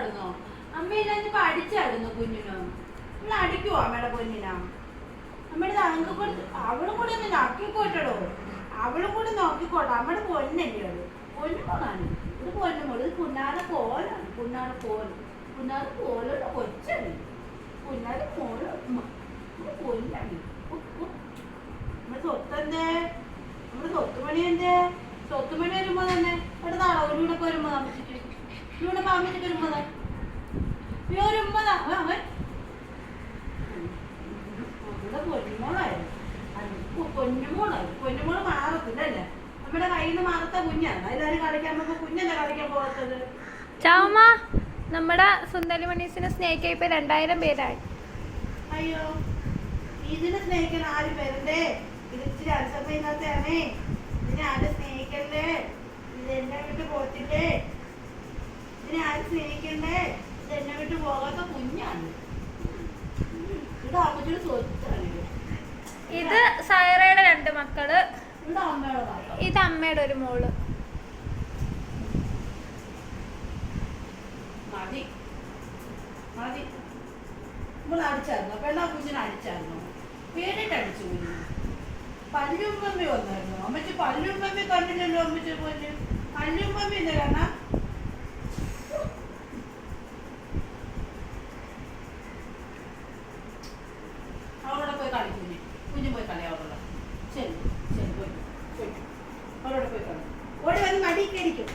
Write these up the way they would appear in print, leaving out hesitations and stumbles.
അടിച്ചായിരുന്നോ? അമ്മയില്ലാഞ്ഞപ്പോ അടിച്ചായിരുന്നു കുഞ്ഞിനോ? നിങ്ങൾ അടിക്കുവോ അമ്മയുടെ പൊന്നിനാ? അമ്മയുടെ അങ്ങ് കൊടുത്ത് അവളും കൂടെ ഒന്ന് നോക്കിക്കോട്ടടോ. അവളും കൂടെ നോക്കിക്കോട്ടെ. അമ്മയുടെ പൊന്നല്ലേ അത്. പൊന്നുമോളാണ് ഇത്. പൊന്നുമോള് ഇത് പുന്നാര പോലാണ്. പുന്നാര പോലുള്ള കൊച്ചാണ്. പുന്നാര മോള് പൊന്നാണ്. നമ്മുടെ സ്വത്തന്നെ, നമ്മുടെ സ്വത്തുമണി എന്തേ? സ്വത്തുമണി വരുമ്പോ തന്നെ എടുത്താണോ ഒരു വീടൊക്കെ വരുമ്പോ താമസിച്ചു. ഇവിടെ താമസിച്ചിട്ട് വരുമ്പോതാ ഒരു ഉമ്മതാ അവൻ പൊന്നുമോളായിരുന്നു. പൊന്നുമോള് മാറത്തില്ലല്ലേ? നമ്മുടെ കയ്യിൽ നിന്ന് മാറത്ത കുഞ്ഞാണ്. എല്ലാരും കളിക്കാൻ പോകുമ്പോ കുഞ്ഞല്ലേ കളിക്കാൻ പോകത്തത്? ചാവുമ്മ, നമ്മുടെ സുന്ദരി മണീസിനെ സ്നേഹിക്കാൻ ഇപ്പൊ 2000 പേരായി. അയ്യോ, ഇതിനെ സ്നേഹിക്കാൻ 4 പേരുണ്ടേ. ഇത് ഇച്ചിരി അലസമ്മയില്ലാത്തയാണേ. ഇതിനെ ആരും സ്നേഹിക്കണ്ടേ. ഇത് എന്നെ വിട്ട് പോത്തില്ലേ. ഇതിനെ ആരും സ്നേഹിക്കണ്ടേ. ഇത് എന്നെ വിട്ട് പോകാത്ത കുഞ്ഞാണ്. ഇത് അമ്മച്ചൊരു സ്വത്താണ്. ഇത് സൈറയുടെ 2 മക്കള്. ഇത് അമ്മയുടെ. ഇത് അമ്മയുടെ ഒരു മോള്. മതി മതി. നമ്മൾ അടിച്ചായിരുന്നോ? പെണ്ണാ കുഞ്ഞിനെ അടിച്ചായിരുന്നോ? പേടിട്ട് അടിച്ചു കുഞ്ഞിന്. പല്ലുമ്പമ്മി വന്നായിരുന്നു. അമ്മച്ചി പല്ലുമ്പമ്മി കണ്ടില്ലല്ലോ. അമ്മച്ചി പോലെ പല്ലുമ്പമ്മി എന്താ കാണാ? അവളോടെ പോയി കളി. കുഞ്ഞു പോയി കളി അവളോട്. ശരി ശരി പോയി പോയി അവളോടെ പോയി കളി. ഓടി വന്ന് മടി കയറിക്കും.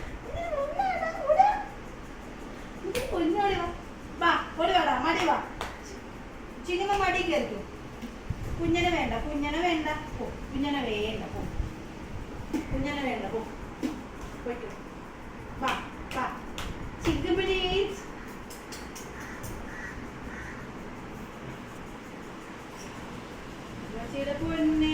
കുഞ്ഞോടി വാ. ഓടി വാടാ. മടി വാ. ചിങ്ങമ്മ മടി കയറിക്കും. കുഞ്ഞനെ വേണ്ട. കുഞ്ഞനെ വേണ്ട. പോ. കുഞ്ഞനെ വേണ്ട. പോ. കുഞ്ഞനെ വേണ്ട. പോ. പോയിക്കോ. വാ വാ. ചിങ്ങമ്പിടി പൊന്നെ